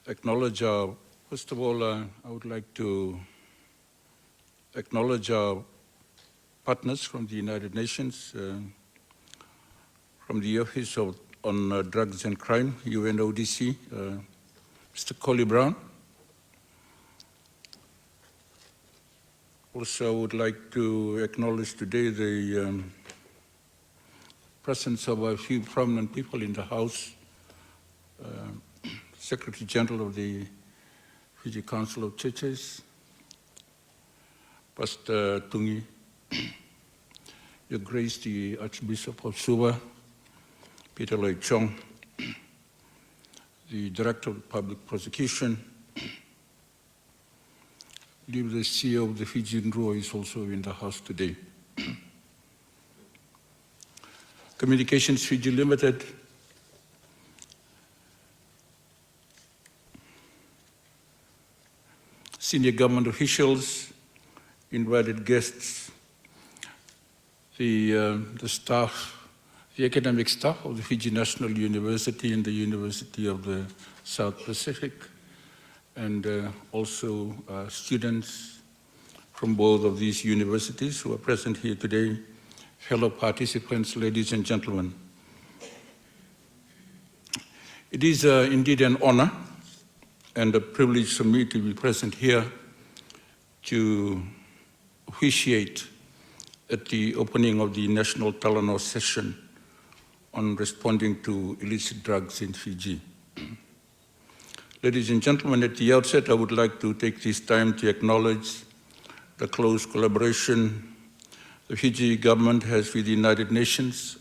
acknowledge first of all, I would like to acknowledge our partners from the United Nations, from the Office on Drugs and Crime, UNODC, Mr. Collie Brown. Also, I would like to acknowledge today the presence of a few prominent people in the House, Secretary General of the Fiji Council of Churches, Pastor Tungi, Your Grace, the Archbishop of Suva, Peter Lloyd Chong, the Director of Public Prosecution. I believe the CEO of the Fijian Rua is also in the House today. Communications Fiji Limited, senior government officials, invited guests, the staff, the academic staff of the Fiji National University and the University of the South Pacific, and also students from both of these universities who are present here today, fellow participants, ladies and gentlemen. It is indeed an honor and a privilege for me to be present here to officiate at the opening of the National Talanoa session on responding to illicit drugs in Fiji. Ladies and gentlemen, at the outset, I would like to take this time to acknowledge the close collaboration the Fiji government has with the United Nations,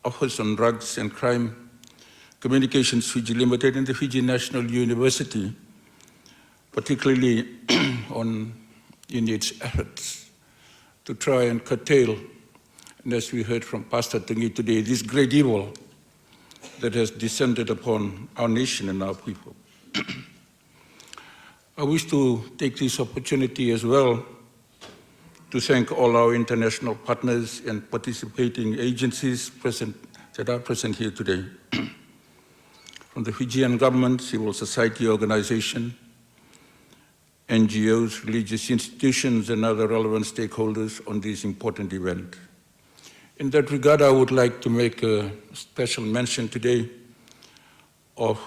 Office on Drugs and Crime, Communications Fiji Limited, and the Fiji National University, particularly in its efforts to try and curtail, and as we heard from Pastor Tungi today, this great evil that has descended upon our nation and our people. I wish to take this opportunity as well to thank all our international partners and participating agencies that are present here today. From the Fijian government, civil society organization, NGOs, religious institutions, and other relevant stakeholders on this important event. In that regard, I would like to make a special mention today of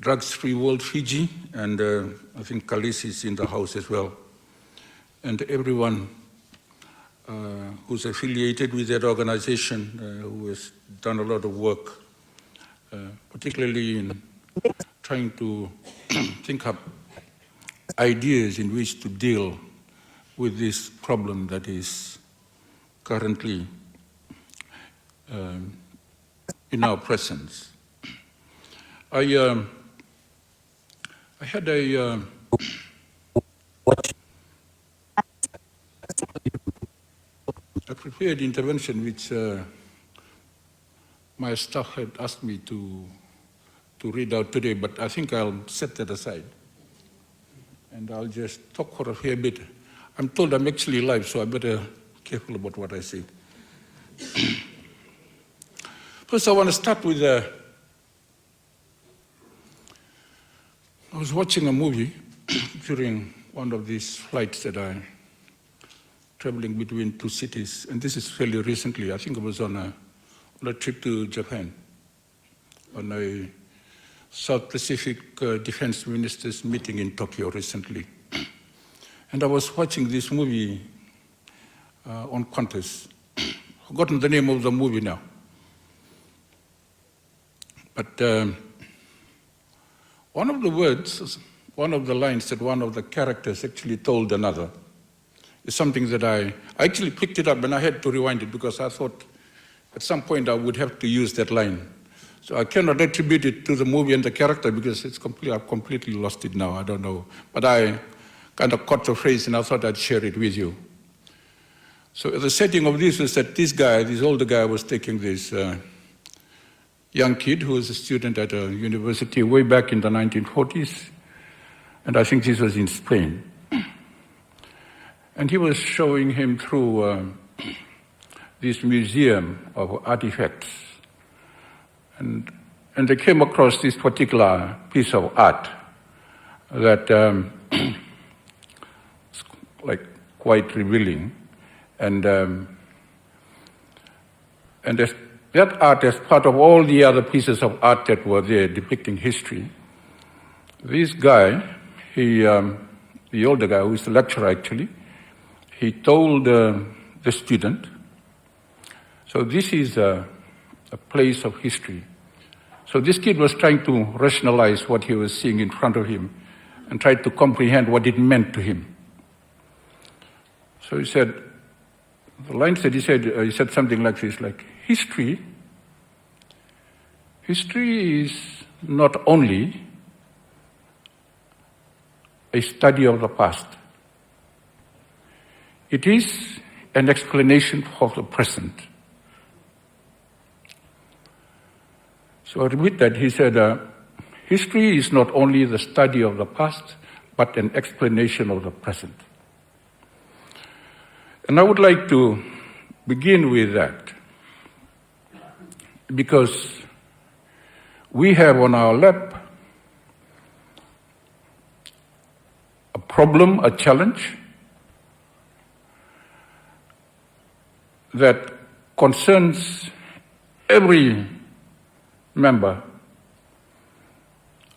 Drugs-Free World Fiji, and I think Kalis is in the house as well, and everyone who's affiliated with that organization who has done a lot of work, particularly in trying to think up ideas in which to deal with this problem that is currently in our presence. I had a prepared intervention which my staff had asked me to read out today, but I think I'll set that aside and I'll just talk for a fair bit. I'm told I'm actually live, so I better be careful about what I say. First, I want to start with I was watching a movie during one of these flights that I traveling between two cities, and this is fairly recently. I think I was on a trip to Japan, on a South Pacific Defense Ministers meeting in Tokyo recently. And I was watching this movie on Qantas. Forgotten the name of the movie now. But one of the words, one of the lines that one of the characters actually told another is something that I actually picked it up and I had to rewind it because I thought at some point I would have to use that line. So I cannot attribute it to the movie and the character because I've completely lost it now, I don't know. But I kind of caught the phrase and I thought I'd share it with you. So the setting of this was that this older guy was taking this young kid who was a student at a university way back in the 1940s, and I think this was in Spain. And he was showing him through this museum of artifacts. And And they came across this particular piece of art that is like quite revealing. And that art, as part of all the other pieces of art that were there depicting history, this guy, the older guy, who is the lecturer actually, he told the student, so this is a place of history. So this kid was trying to rationalize what he was seeing in front of him and tried to comprehend what it meant to him. So he said, the lines that he said something like this, like, history is not only a study of the past. It is an explanation for the present. So I repeat that. He said, history is not only the study of the past, but an explanation of the present. And I would like to begin with that, because we have on our lap a problem, a challenge that concerns every member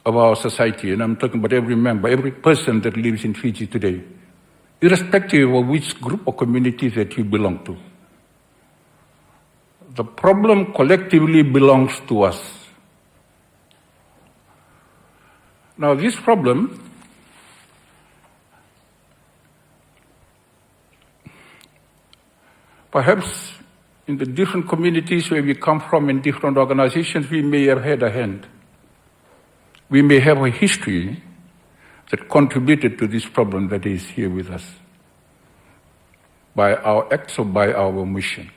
of our society, and I'm talking about every member, every person that lives in Fiji today, irrespective of which group or community that you belong to. The problem collectively belongs to us. Now, this problem perhaps in the different communities where we come from, in different organizations, we may have had a hand. We may have a history that contributed to this problem that is here with us, by our acts or by our omission.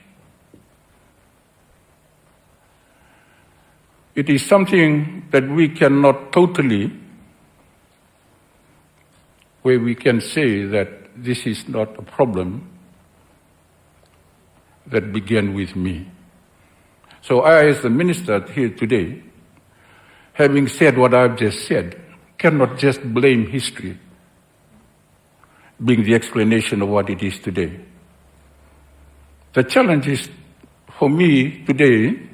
It is something that we cannot totally, where we can say that this is not a problem that began with me. So I, as the minister here today, having said what I've just said, cannot just blame history being the explanation of what it is today. The challenge is for me today,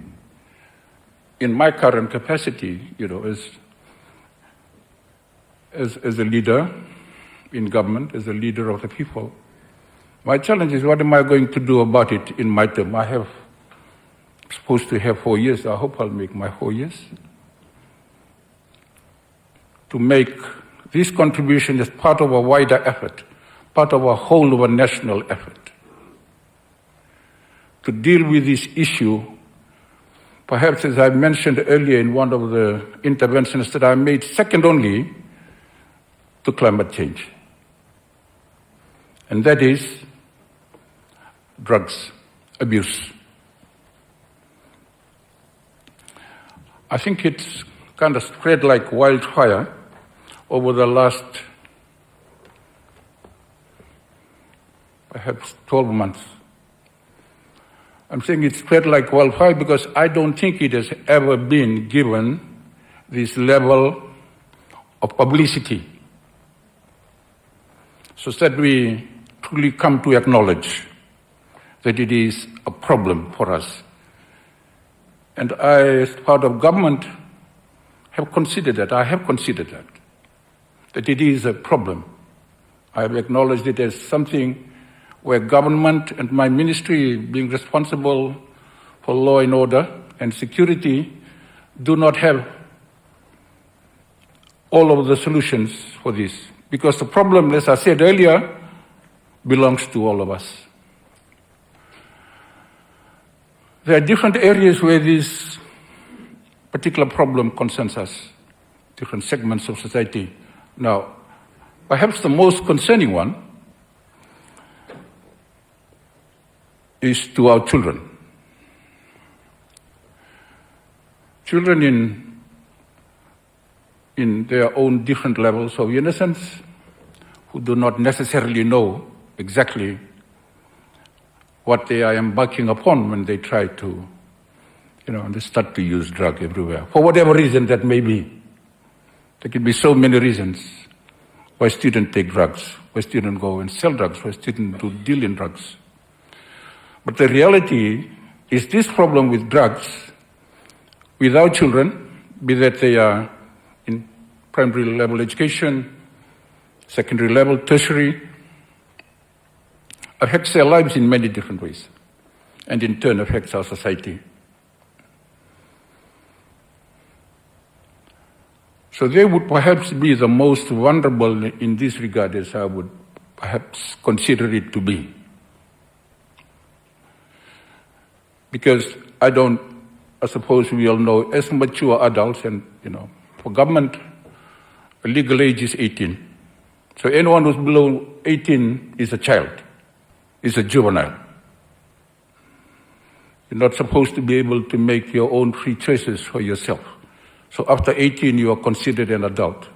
in my current capacity, as a leader in government, as a leader of the people, my challenge is, what am I going to do about it in my term? I'm supposed to have 4 years. I hope I'll make my 4 years. To make this contribution as part of a wider effort, part of a whole of a national effort, to deal with this issue, perhaps as I mentioned earlier in one of the interventions that I made, second only to climate change. And that is drugs abuse. I think it's kind of spread like wildfire over the last perhaps 12 months. I'm saying it's spread like wildfire because I don't think it has ever been given this level of publicity, so that we truly come to acknowledge that it is a problem for us. And I, as part of government, have considered that. I have considered that it is a problem. I have acknowledged it as something where government and my ministry, being responsible for law and order and security, do not have all of the solutions for this. Because the problem, as I said earlier, belongs to all of us. There are different areas where this particular problem concerns us, different segments of society. Now, perhaps the most concerning one is to our children. Children in their own different levels of innocence, who do not necessarily know exactly what they are embarking upon when they try to and they start to use drug everywhere. For whatever reason that may be. There can be so many reasons why students take drugs, why students go and sell drugs, why students do deal in drugs. But the reality is this problem with drugs, with our children, be that they are in primary level education, secondary level, tertiary, affects their lives in many different ways, and in turn affects our society. So they would perhaps be the most vulnerable in this regard, as I would perhaps consider it to be. Because I suppose we all know, as mature adults, and for government, the legal age is 18. So anyone who's below 18 is a child, is a juvenile. You're not supposed to be able to make your own free choices for yourself. So after 18, you are considered an adult.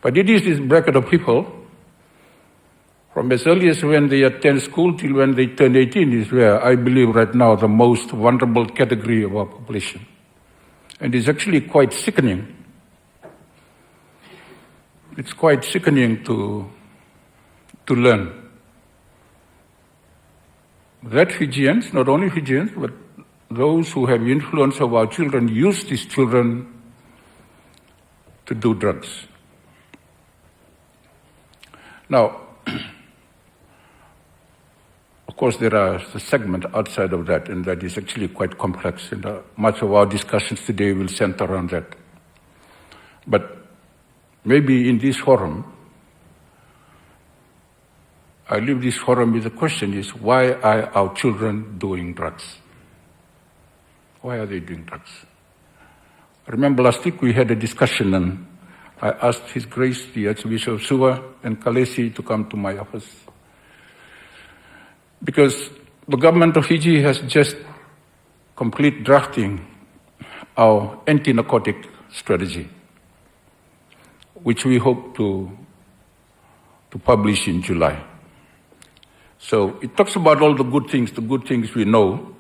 But it is this bracket of people, from as early as when they attend school till when they turn 18, is where I believe right now the most vulnerable category of our population. And it's actually quite sickening. It's quite sickening to learn that Fijians, not only Fijians, but those who have influence of our children, use these children to do drugs. Now, of course, there are a segment outside of that, and that is actually quite complex, and much of our discussions today will center around that. But maybe in this forum, I leave this forum with the question is, why are our children doing drugs? Why are they doing drugs? I remember last week we had a discussion, and I asked His Grace, the Archbishop of Suva and Kalesi, to come to my office. Because the government of Fiji has just complete drafting our anti-narcotic strategy, which we hope to publish in July. So it talks about all the good things we know,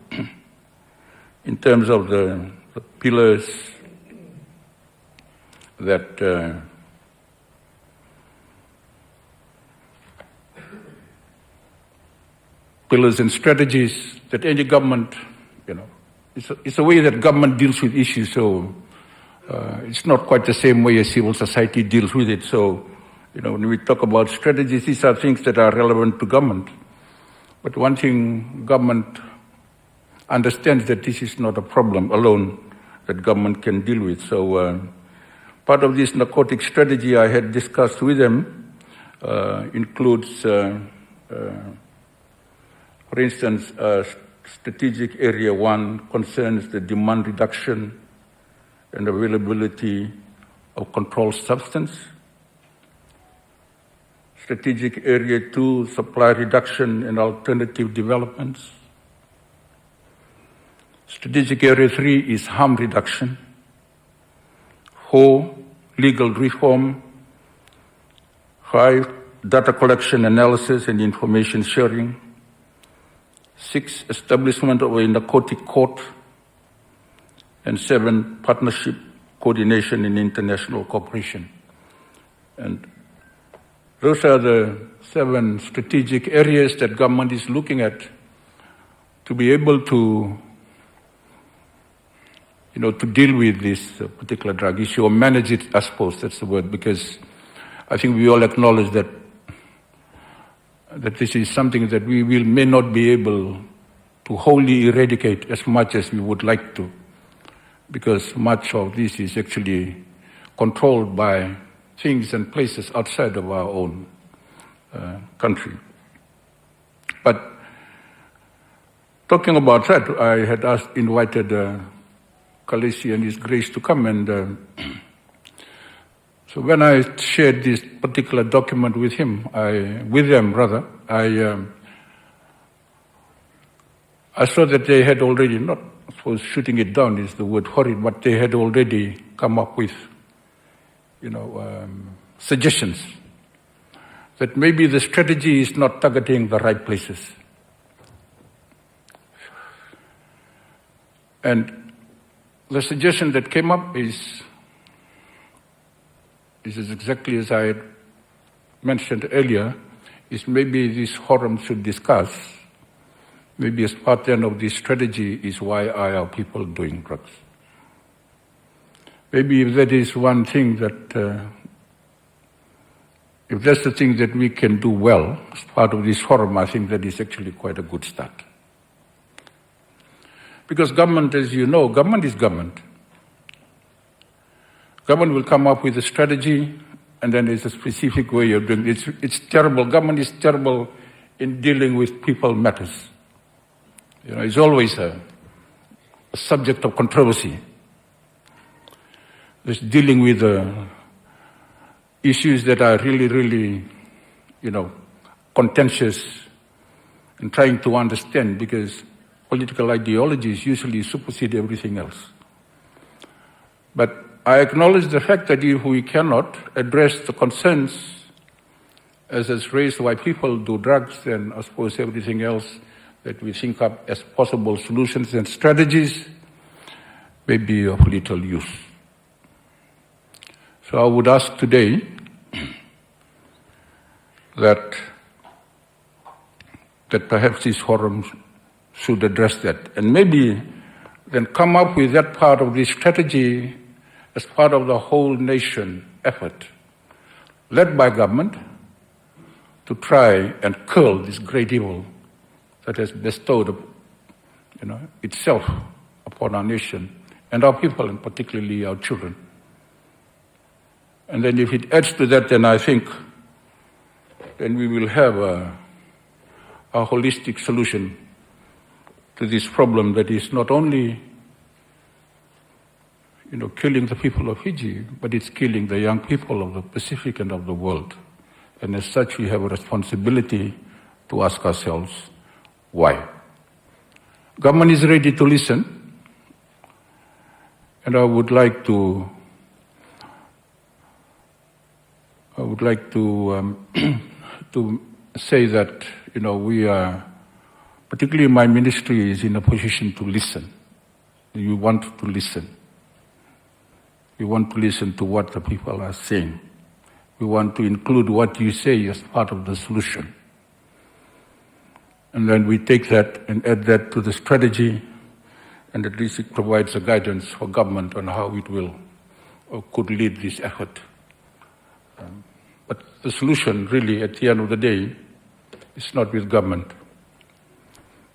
in terms of the pillars that pillars and strategies that any government, it's a way that government deals with issues. So it's not quite the same way as civil society deals with it. So, when we talk about strategies, these are things that are relevant to government. But one thing government understands that this is not a problem alone that government can deal with. So part of this narcotic strategy I had discussed with them includes, for instance, strategic area 1 concerns the demand reduction and availability of controlled substance. Strategic area 2, supply reduction and alternative developments. Strategic area 3 is harm reduction. 4, legal reform. 5, data collection, analysis and information sharing. 6, establishment of a narcotic court. And 7, partnership, coordination and international cooperation. And those are the 7 strategic areas that government is looking at to be able to deal with this particular drug issue, or manage it, I suppose that's the word, because I think we all acknowledge that this is something that we may not be able to wholly eradicate as much as we would like to, because much of this is actually controlled by things and places outside of our own country. But talking about that, I had invited Kalesi and His Grace to come, and so when I shared this particular document with them, I saw that they had already, not I suppose shooting it down is the word for it, but they had already come up with suggestions that maybe the strategy is not targeting the right places. And the suggestion that came up is exactly as I had mentioned earlier, is maybe this forum should discuss, maybe as part then of this strategy, is why are our people doing drugs? Maybe if that is one thing that, if that's the thing that we can do well as part of this forum, I think that is actually quite a good start. Because government, as you know, government is government. Government will come up with a strategy, and then there's a specific way of doing it. It's terrible. Government is terrible in dealing with people matters. You know, it's always a subject of controversy. It's dealing with issues that are really, really, contentious, and trying to understand, because political ideologies usually supersede everything else. But I acknowledge the fact that if we cannot address the concerns as is raised why people do drugs, then I suppose everything else that we think up as possible solutions and strategies may be of little use. So I would ask today that perhaps this forum should address that, and maybe then come up with that part of the strategy as part of the whole nation effort, led by government, to try and curl this great evil that has bestowed, itself upon our nation and our people, and particularly our children. And then if it adds to that, then I think then we will have a holistic solution to this problem that is not only killing the people of Fiji, but it's killing the young people of the Pacific and of the world. And as such, we have a responsibility to ask ourselves, why? Government is ready to listen, and I would like to to say that, we are, particularly my ministry is in a position to listen. We want to listen. We want to listen to what the people are saying. We want to include what you say as part of the solution. And then we take that and add that to the strategy, and at least it provides a guidance for government on how it will or could lead this effort. But the solution really, at the end of the day, is not with government.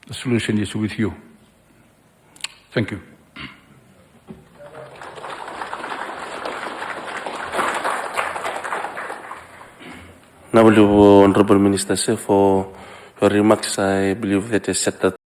The solution is with you. Thank you. Honorable Minister, sir, for your remarks, I believe that is set